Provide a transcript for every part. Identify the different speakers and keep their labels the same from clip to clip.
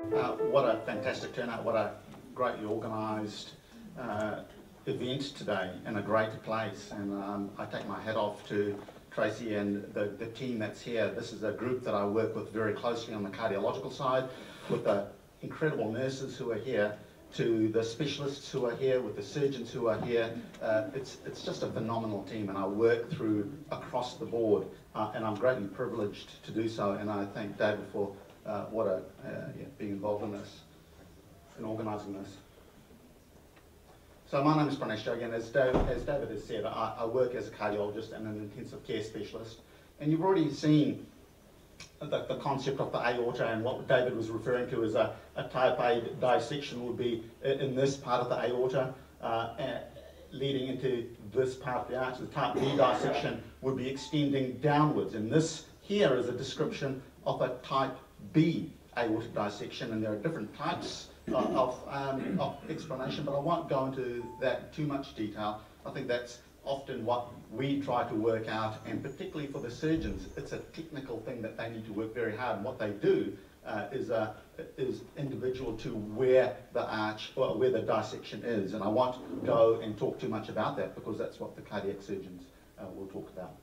Speaker 1: What a fantastic turnout, what a greatly organised event today in a great place. And I take my hat off to Tracy and the team that's here. This is a group that I work with very closely on the cardiological side, with the incredible nurses who are here, to the specialists who are here, with the surgeons who are here. It's just a phenomenal team, and I work through across the board, and I'm greatly privileged to do so. And I thank David for being involved in this, in organising this. So my name is Pranesh, and as David has said, I work as a cardiologist and an intensive care specialist. And you've already seen the concept of the aorta, and what David was referring to as a type A dissection would be in this part of the aorta, leading into this part of the arch. The type B dissection would be extending downwards, and this here is a description of a type B aortic dissection, and there are different types of explanation, but I won't go into that too much detail. I think that's often what we try to work out, and particularly for the surgeons, it's a technical thing that they need to work very hard, and what they do is individual to where the arch, or where the dissection is, and I won't go and talk too much about that because that's what the cardiac surgeons will talk about.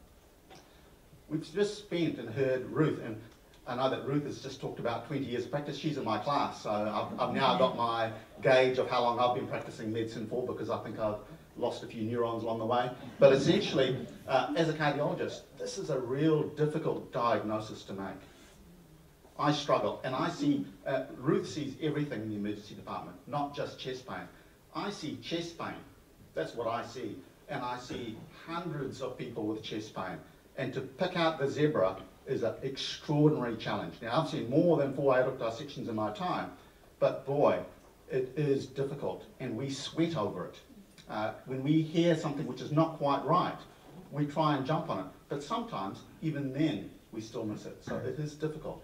Speaker 1: We've just spent and heard Ruth, and I know that Ruth has just talked about 20 years of practice. She's in my class, so I've now got my gauge of how long I've been practicing medicine for, because I think I've lost a few neurons along the way. But essentially, as a cardiologist, this is a real difficult diagnosis to make. I struggle, and I see, Ruth sees everything in the emergency department, not just chest pain. I see chest pain, that's what I see, and I see hundreds of people with chest pain. And to pick out the zebra is an extraordinary challenge. Now, I've seen more than 4 aortic dissections in my time, but boy, it is difficult, and we sweat over it. When we hear something which is not quite right, we try and jump on it, but sometimes, even then, we still miss it, so it is difficult.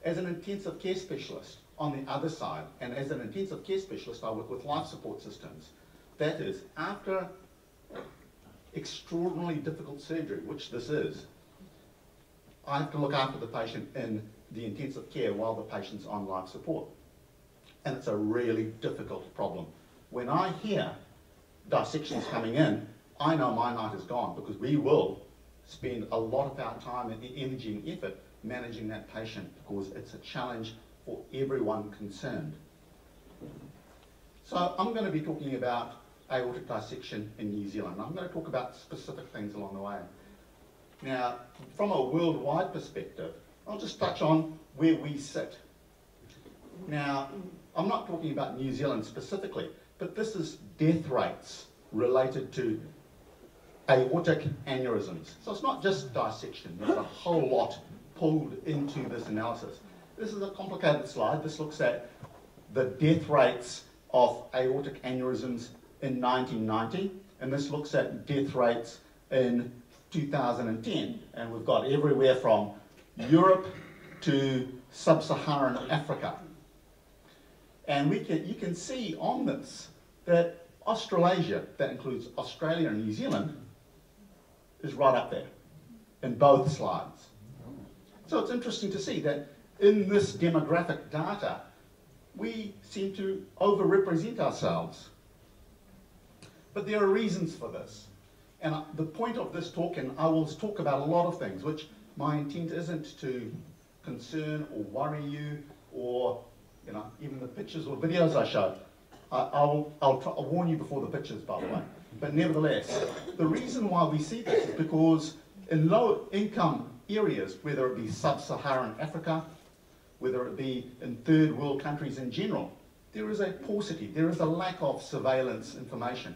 Speaker 1: As an intensive care specialist, on the other side, and as an intensive care specialist, I work with life support systems. That is, after extraordinarily difficult surgery, which this is, I have to look after the patient in the intensive care while the patient's on life support. And it's a really difficult problem. When I hear dissections coming in, I know my night is gone, because we will spend a lot of our time and energy and effort managing that patient, because it's a challenge for everyone concerned. So I'm going to be talking about aortic dissection in New Zealand. I'm going to talk about specific things along the way. Now, from a worldwide perspective, I'll just touch on where we sit. Now, I'm not talking about New Zealand specifically, but this is death rates related to aortic aneurysms. So it's not just dissection, there's a whole lot pulled into this analysis. This is a complicated slide. This looks at the death rates of aortic aneurysms in 1990, and this looks at death rates in 2010, and we've got everywhere from Europe to sub-Saharan Africa. And you can see on this that Australasia, that includes Australia and New Zealand, is right up there in both slides. So it's interesting to see that in this demographic data, we seem to overrepresent ourselves. But there are reasons for this. And the point of this talk, and I will talk about a lot of things, which my intent isn't to concern or worry you, or even the pictures or videos I showed. I'll warn you before the pictures, by the way. But nevertheless, the reason why we see this is because in low-income areas, whether it be sub-Saharan Africa, whether it be in third world countries in general, there is a paucity, there is a lack of surveillance information.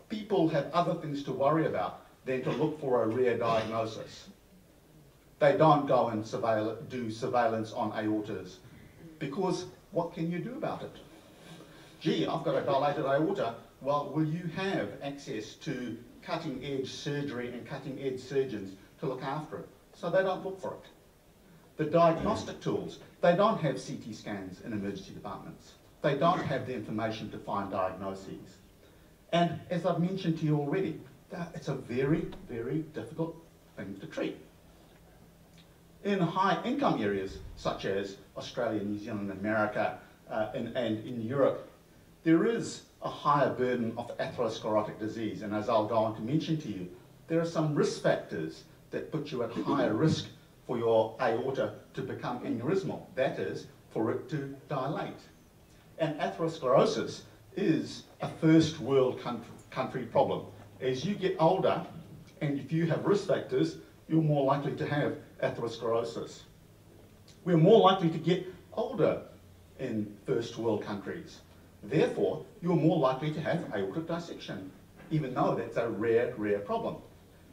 Speaker 1: People have other things to worry about than to look for a rare diagnosis. They don't go and do surveillance on aortas, because what can you do about it? Gee, I've got a dilated aorta. Well, will you have access to cutting-edge surgery and cutting-edge surgeons to look after it? So they don't look for it. The diagnostic tools, they don't have CT scans in emergency departments. They don't have the information to find diagnoses. And as I've mentioned to you already, it's a very, very difficult thing to treat. in high income areas such as Australia, New Zealand, America, and in Europe, there is a higher burden of atherosclerotic disease. And as I'll go on to mention to you, there are some risk factors that put you at higher risk for your aorta to become aneurysmal. That is, for it to dilate. And atherosclerosis is a first world country problem. As you get older, and if you have risk factors, you're more likely to have atherosclerosis. We're more likely to get older in first world countries. Therefore, you're more likely to have aortic dissection, even though that's a rare problem.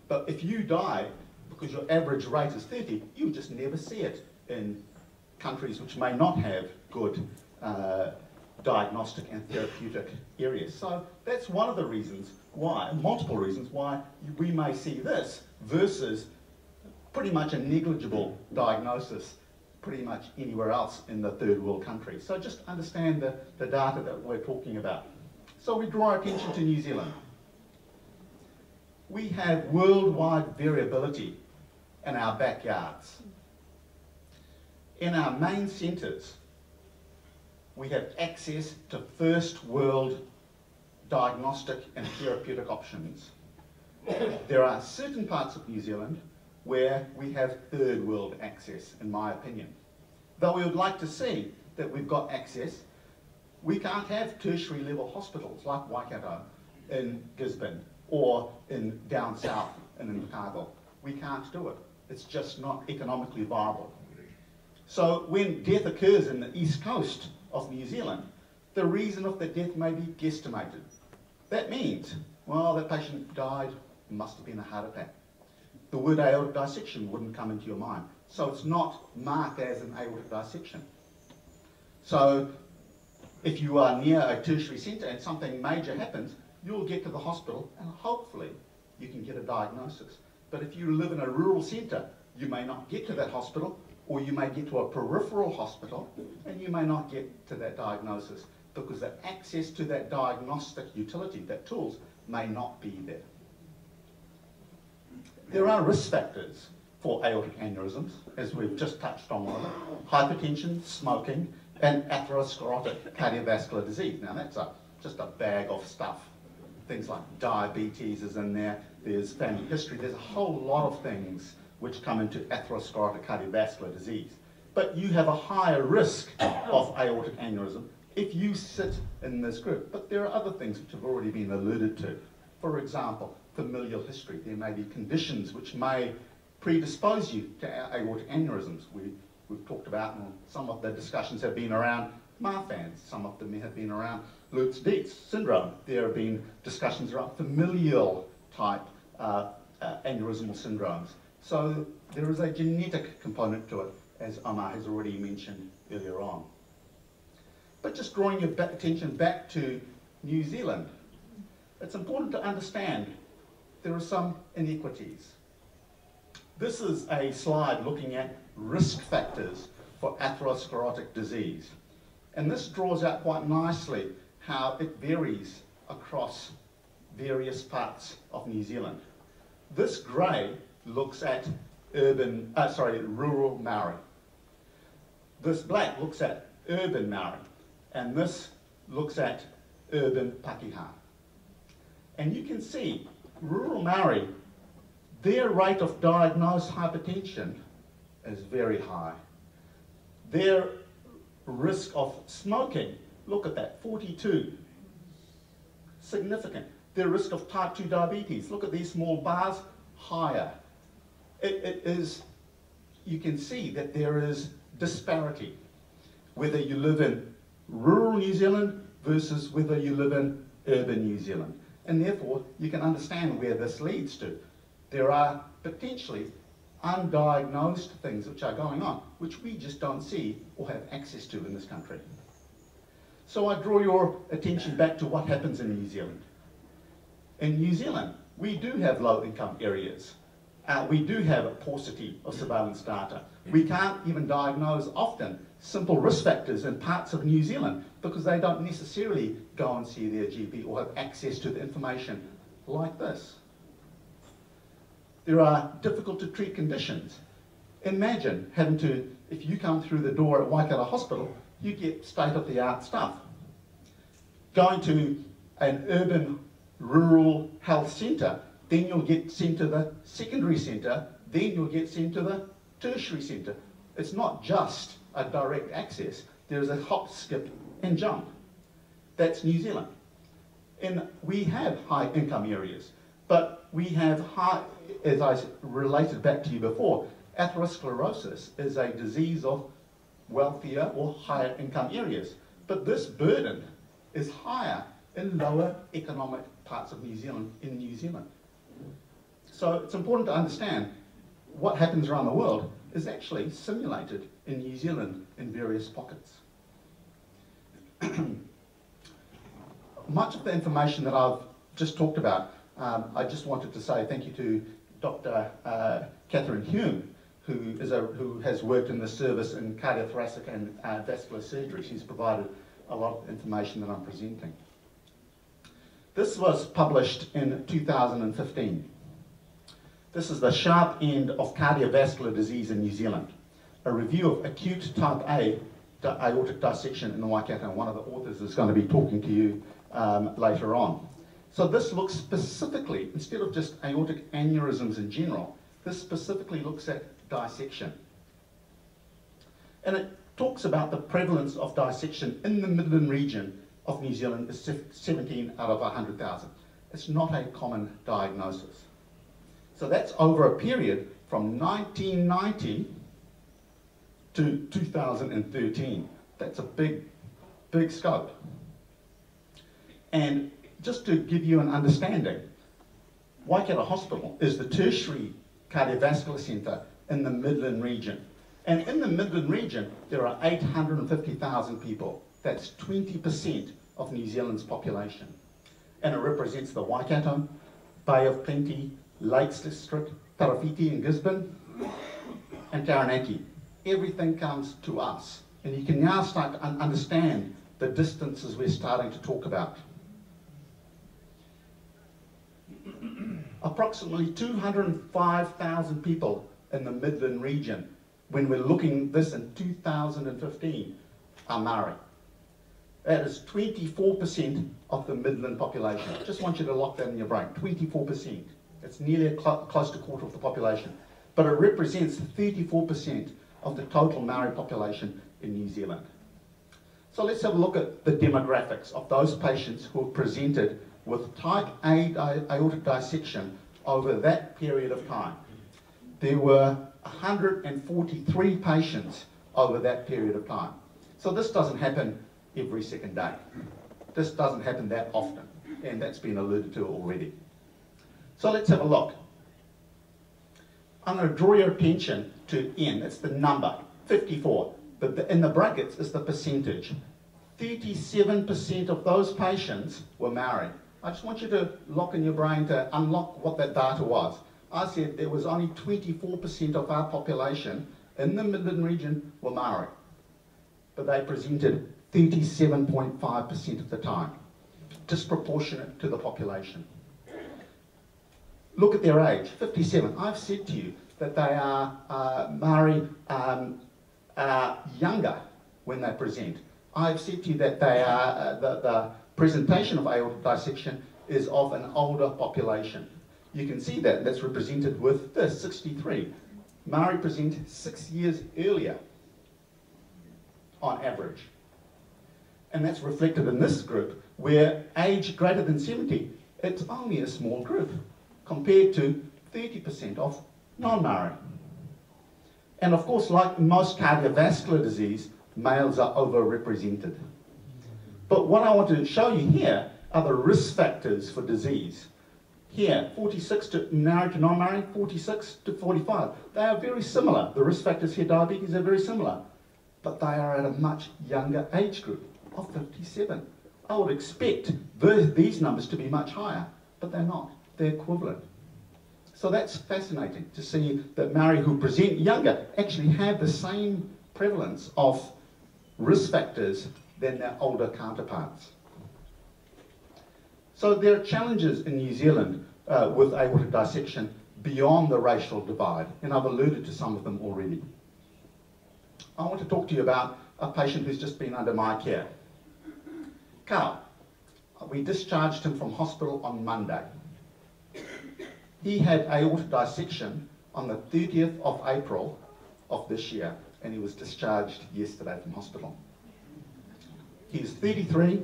Speaker 1: But if you die because your average rate is 30, you just never see it in countries which may not have good diagnostic and therapeutic areas. So that's one of the reasons why, multiple reasons why we may see this versus pretty much a negligible diagnosis pretty much anywhere else in the third world country. So just understand the data that we're talking about. So we draw our attention to New Zealand. We have worldwide variability in our backyards. In our main centres, we have access to first world diagnostic and therapeutic options. There are certain parts of New Zealand where we have third world access, in my opinion. Though we would like to see that we've got access, we can't have tertiary level hospitals like Waikato in Gisborne or in down south in Invercargill. We can't do it. It's just not economically viable. So when death occurs in the east coast of New Zealand, the reason of the death may be guesstimated. That means, well, that patient died, it must have been a heart attack. The word aortic dissection wouldn't come into your mind. So it's not marked as an aortic dissection. So if you are near a tertiary centre and something major happens, you'll get to the hospital and hopefully you can get a diagnosis. But if you live in a rural centre, you may not get to that hospital, or you may get to a peripheral hospital and you may not get to that diagnosis because the access to that diagnostic utility, that tools, may not be there. There are risk factors for aortic aneurysms, as we've just touched on one of them: hypertension, smoking, and atherosclerotic cardiovascular disease. Now that's just a bag of stuff. Things like diabetes is in there, there's family history, there's a whole lot of things which come into atherosclerotic cardiovascular disease. But you have a higher risk of aortic aneurysm if you sit in this group. But there are other things which have already been alluded to. For example, familial history. There may be conditions which may predispose you to aortic aneurysms. We've talked about, and some of the discussions have been around Marfan's, some of them have been around Lutz-Dietz syndrome. There have been discussions around familial type aneurysmal syndromes. So there is a genetic component to it, as Amar has already mentioned earlier on. But just drawing your attention back to New Zealand, it's important to understand there are some inequities. This is a slide looking at risk factors for atherosclerotic disease. And this draws out quite nicely how it varies across various parts of New Zealand. This grey looks at rural Maori. This black looks at urban Maori, and this looks at urban Pakeha. And you can see rural Maori, their rate of diagnosed hypertension is very high. Their risk of smoking, look at that, 42. Significant. Their risk of type 2 diabetes, look at these small bars, higher. It is, you can see that there is disparity, whether you live in rural New Zealand versus whether you live in urban New Zealand. And therefore, you can understand where this leads to. There are potentially undiagnosed things which are going on, which we just don't see or have access to in this country. So I draw your attention back to what happens in New Zealand. In New Zealand, we do have low-income areas. We do have a paucity of surveillance data. We can't even diagnose often simple risk factors in parts of New Zealand because they don't necessarily go and see their GP or have access to the information like this. There are difficult to treat conditions. Imagine having to, if you come through the door at Waikato Hospital, you get state-of-the-art stuff. Going to an urban, rural health centre, then you'll get sent to the secondary centre, then you'll get sent to the tertiary centre. It's not just a direct access. There's a hop, skip, and jump. That's New Zealand. And we have high income areas, but we have high, as I related back to you before, atherosclerosis is a disease of wealthier or higher income areas. But this burden is higher in lower economic parts of New Zealand, in New Zealand. So it's important to understand what happens around the world is actually simulated in New Zealand in various pockets. Much of the information that I've just talked about, I just wanted to say thank you to Dr. Catherine Hume, who has worked in the service in cardiothoracic and vascular surgery. She's provided a lot of information that I'm presenting. This was published in 2015. This is the sharp end of cardiovascular disease in New Zealand, a review of acute type A aortic dissection in the Waikato, and one of the authors is going to be talking to you later on. So this looks specifically, instead of just aortic aneurysms in general, this specifically looks at dissection. And it talks about the prevalence of dissection in the Midland region of New Zealand is 17 out of 100,000. It's not a common diagnosis. So that's over a period from 1990 to 2013. That's a big, big scope. And just to give you an understanding, Waikato Hospital is the tertiary cardiovascular centre in the Midland region. And in the Midland region, there are 850,000 people. That's 20% of New Zealand's population. And it represents the Waikato, Bay of Plenty, Lakes District, Tarawhiti and Gisborne, and Taranaki. Everything comes to us. And you can now start to understand the distances we're starting to talk about. Approximately 205,000 people in the Midland region, when we're looking at this in 2015, are Maori. That is 24% of the Midland population. I just want you to lock that in your brain, 24%. It's nearly close to a quarter of the population. But it represents 34% of the total Maori population in New Zealand. So let's have a look at the demographics of those patients who have presented with type A aortic dissection over that period of time. There were 143 patients over that period of time. So this doesn't happen every second day. This doesn't happen that often, and that's been alluded to already. So let's have a look. I'm going to draw your attention to N, that's the number, 54. But in the brackets is the percentage. 37% of those patients were Maori. I just want you to lock in your brain to unlock what that data was. I said there was only 24% of our population in the Midland region were Maori, but they presented 37.5% of the time, disproportionate to the population. Look at their age, 57. I've said to you that they are Maori younger when they present. I've said to you that they are the presentation of aortic dissection is of an older population. You can see that, that's represented with this, 63. Maori present 6 years earlier on average. And that's reflected in this group, where age greater than 70, it's only a small group, compared to 30% of non-Maori. And of course, like most cardiovascular disease, males are overrepresented. But what I want to show you here are the risk factors for disease. Here, 46 to Maori to non-Maori, 46 to 45. They are very similar. The risk factors here, diabetes, are very similar. But they are at a much younger age group of 57. I would expect these numbers to be much higher, but they're not. They're equivalent. So that's fascinating to see that Maori who present younger actually have the same prevalence of risk factors than their older counterparts. So there are challenges in New Zealand with aortic dissection beyond the racial divide, and I've alluded to some of them already. I want to talk to you about a patient who's just been under my care. Carl, we discharged him from hospital on Monday. He had aortic dissection on the 30th of April of this year, and he was discharged yesterday from hospital. He's 33,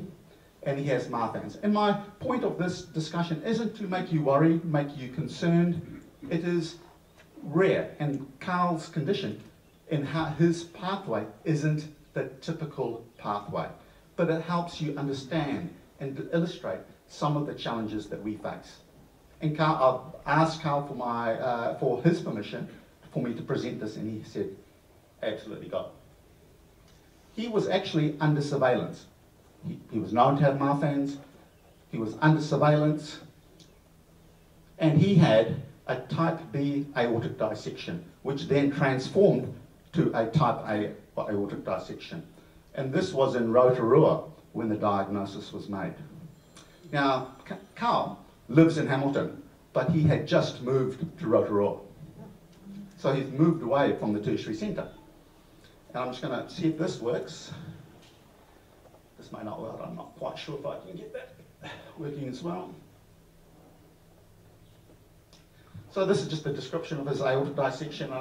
Speaker 1: and he has Marfan's. And my point of this discussion isn't to make you worry, make you concerned. It is rare, and Carl's condition and how his pathway isn't the typical pathway, but it helps you understand and to illustrate some of the challenges that we face. And Carl, I asked Carl for his permission for me to present this, and he said, absolutely go. He was actually under surveillance. He was known to have Marfan's, he was under surveillance, and he had a type B aortic dissection, which then transformed to a type A aortic dissection. And this was in Rotorua when the diagnosis was made. Now, Carl lives in Hamilton, but he had just moved to Rotorua. So he's moved away from the tertiary centre. And I'm just going to see if this works. This may not work, I'm not quite sure if I can get that working as well. So this is just a description of his aortic dissection,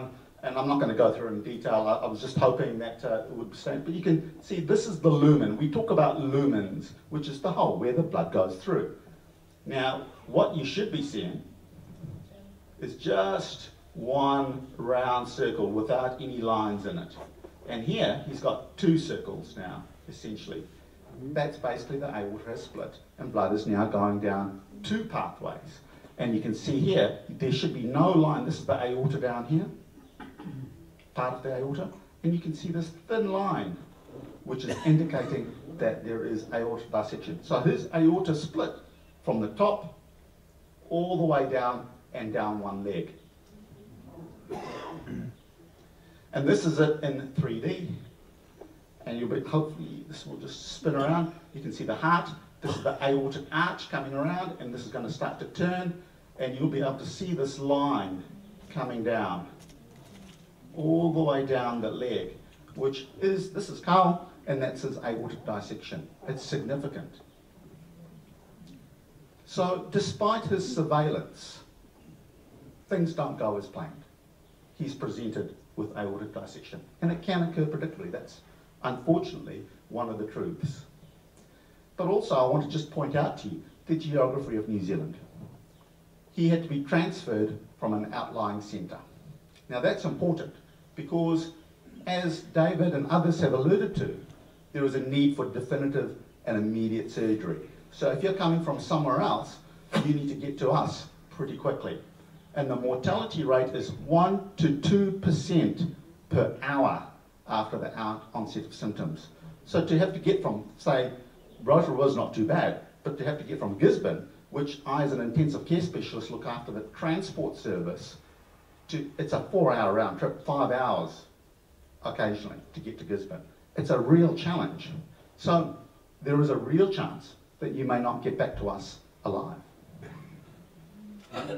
Speaker 1: and I'm not going to go through in detail. I was just hoping that it would stand, but you can see this is the lumen. We talk about lumens, which is the hole where the blood goes through. Now, what you should be seeing is just one round circle without any lines in it. And here, he's got two circles now, essentially. That's basically the aorta has split, and blood is now going down two pathways. And you can see here, there should be no line. This is the aorta down here, part of the aorta. And you can see this thin line, which is indicating that there is aortic dissection. So his aorta split from the top all the way down and down one leg. And this is it in 3D. And you'll be, hopefully this will just spin around. You can see the heart. This is the aortic arch coming around, and this is going to start to turn, and you'll be able to see this line coming down all the way down the leg, which is, this is Carl, and that's his aortic dissection. It's significant. So despite his surveillance, things don't go as planned. He's presented with aortic dissection, and it can occur predictably. That's unfortunately one of the truths. But also I want to just point out to you the geography of New Zealand. He had to be transferred from an outlying centre. Now that's important because, as David and others have alluded to, there is a need for definitive and immediate surgery. So if you're coming from somewhere else, you need to get to us pretty quickly. And the mortality rate is 1 to 2% per hour after the onset of symptoms. So to have to get from, say, Rotorua was not too bad, but to have to get from Gisborne, which I as an intensive care specialist look after the transport service, it's a 4-hour round trip, 5 hours occasionally to get to Gisborne. It's a real challenge. So there is a real chance that you may not get back to us alive.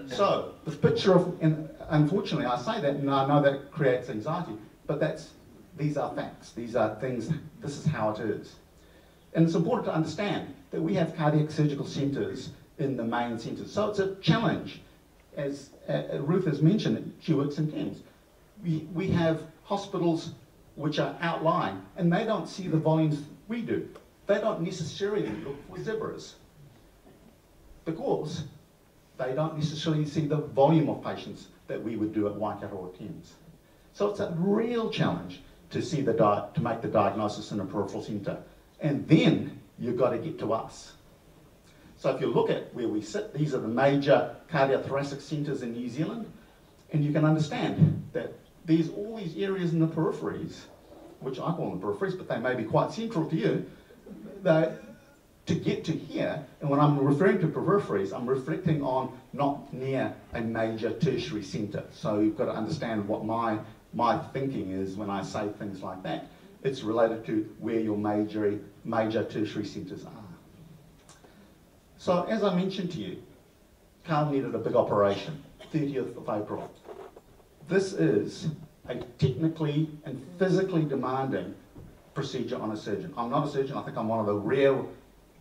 Speaker 1: So the picture of, and unfortunately I say that and I know that creates anxiety, but these are facts, these are things, this is how it is. And it's important to understand that we have cardiac surgical centres in the main centres. So it's a challenge. As Ruth has mentioned, she works in Thames. We have hospitals which are outlying, and they don't see the volumes we do. They don't necessarily look for zebras because they don't necessarily see the volume of patients that we would do at Waikato or Thames. So it's a real challenge to see to make the diagnosis in a peripheral centre. And then you've got to get to us. So if you look at where we sit, these are the major cardiothoracic centres in New Zealand, and you can understand that all these areas in the peripheries, which I call them peripheries, but they may be quite central to you, to get to here, and when I'm referring to peripheries, I'm reflecting on not near a major tertiary centre. So you've got to understand what my thinking is when I say things like that. It's related to where your major tertiary centres are. So as I mentioned to you, Carl needed a big operation. 30th of April. This is a technically and physically demanding procedure on a surgeon. I'm not a surgeon. I think I'm one of the rare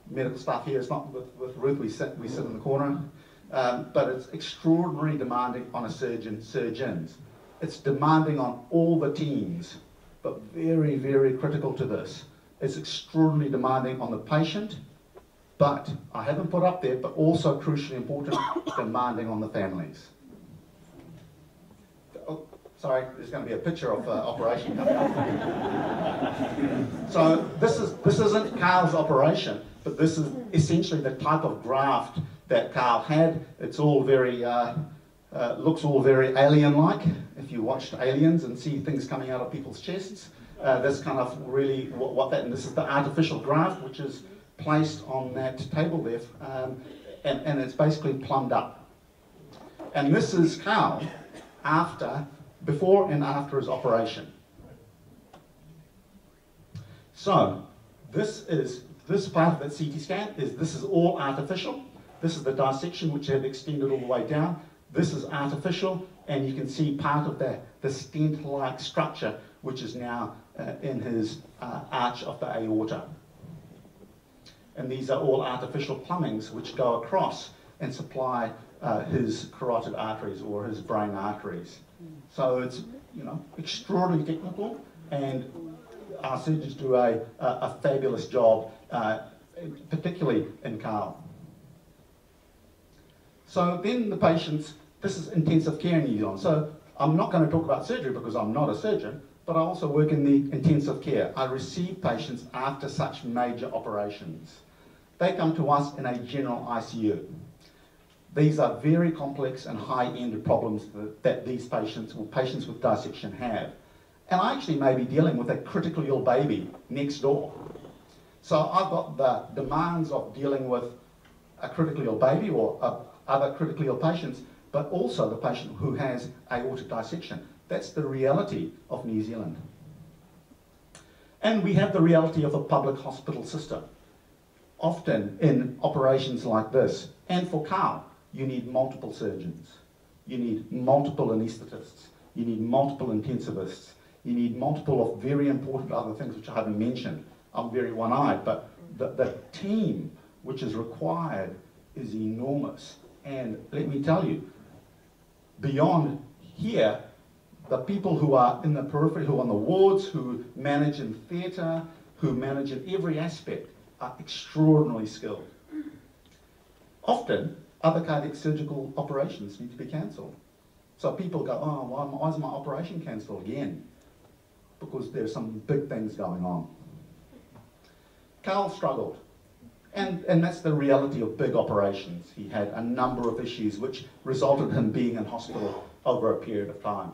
Speaker 1: medical staff here. It's not with Ruth. We sit in the corner. But it's extraordinarily demanding on a surgeons. It's demanding on all the teams, but very, very critical to this. It's extraordinarily demanding on the patient, but I haven't put up there, but also crucially important, demanding on the families. Oh, sorry, there's going to be a picture of operation coming up. So this isn't Carl's operation, but this is essentially the type of graft that Carl had. It's all very, looks all very alien-like. If you watched Aliens and see things coming out of people's chests, that's kind of really what that, and this is the artificial graft, which is placed on that table there, and it's basically plumbed up. And this is Carl before and after his operation. So this part of that CT scan this is all artificial. This is the dissection which had extended all the way down. This is artificial, and you can see part of the stent-like structure which is now in his arch of the aorta. And these are all artificial plumbings which go across and supply his carotid arteries or his brain arteries. So it's, you know, extraordinarily technical, and our surgeons do a fabulous job, particularly in Carl. So then the patients, this is intensive care in New Zealand. So I'm not going to talk about surgery because I'm not a surgeon, but I also work in the intensive care. I receive patients after such major operations. They come to us in a general ICU. These are very complex and high-end problems that these patients, or patients with dissection, have. And I actually may be dealing with a critically ill baby next door. So I've got the demands of dealing with a critically ill baby or other critically ill patients, but also the patient who has aortic dissection. That's the reality of New Zealand. And we have the reality of a public hospital system. Often in operations like this, and for Carl, you need multiple surgeons. You need multiple anaesthetists. You need multiple intensivists. You need multiple of very important other things which I haven't mentioned. I'm very one-eyed, but the team which is required is enormous. And let me tell you, beyond here, the people who are in the periphery, who are on the wards, who manage in theatre, who manage in every aspect, are extraordinarily skilled. Often, other cardiac surgical operations need to be cancelled. So people go, oh, why is my operation cancelled again? Because there's some big things going on. Carl struggled. And that's the reality of big operations. He had a number of issues which resulted in him being in hospital over a period of time.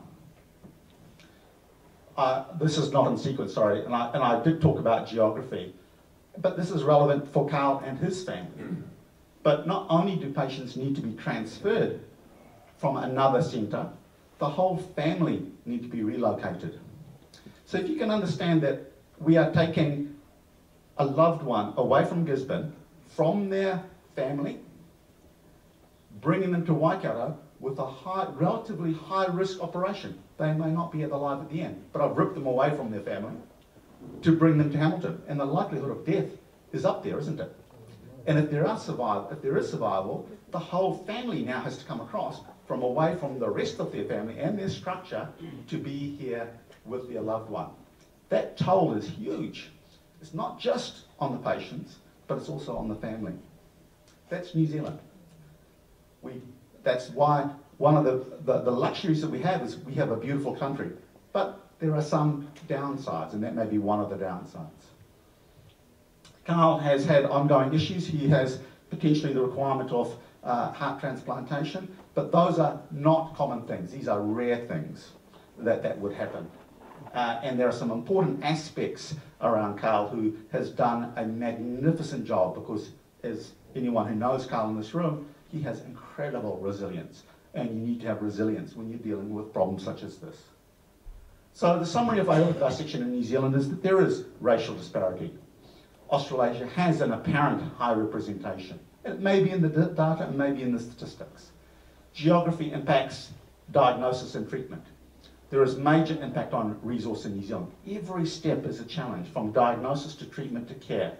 Speaker 1: This is not in sequence, sorry, and I did talk about geography, but this is relevant for Carl and his family. But not only do patients need to be transferred from another centre, the whole family need to be relocated. So if you can understand that we are taking a loved one away from Gisborne, from their family, bringing them to Waikato with a relatively high-risk operation. They may not be alive at the end, but I've ripped them away from their family to bring them to Hamilton, and the likelihood of death is up there, isn't it? And if there is survival, the whole family now has to come across from away from the rest of their family and their structure to be here with their loved one. That toll is huge. It's not just on the patients, but it's also on the family. That's New Zealand. That's why one of the luxuries that we have is we have a beautiful country. But there are some downsides, and that may be one of the downsides. Carl has had ongoing issues. He has potentially the requirement of heart transplantation, but those are not common things. These are rare things that would happen. And there are some important aspects around Carl, who has done a magnificent job, because as anyone who knows Carl in this room, he has incredible resilience. And you need to have resilience when you're dealing with problems such as this. So the summary of aortic dissection in New Zealand is that there is racial disparity. Australasia has an apparent high representation. It may be in the data, it may be in the statistics. Geography impacts diagnosis and treatment. There is major impact on resource in New Zealand. Every step is a challenge, from diagnosis to treatment to care.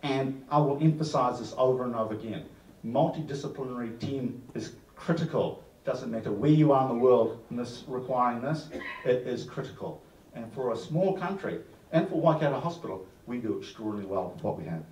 Speaker 1: And I will emphasise this over and over again. Multidisciplinary team is critical. Doesn't matter where you are in the world in this, requiring this, it is critical. And for a small country, and for Waikato Hospital, we do extraordinarily well with what we have.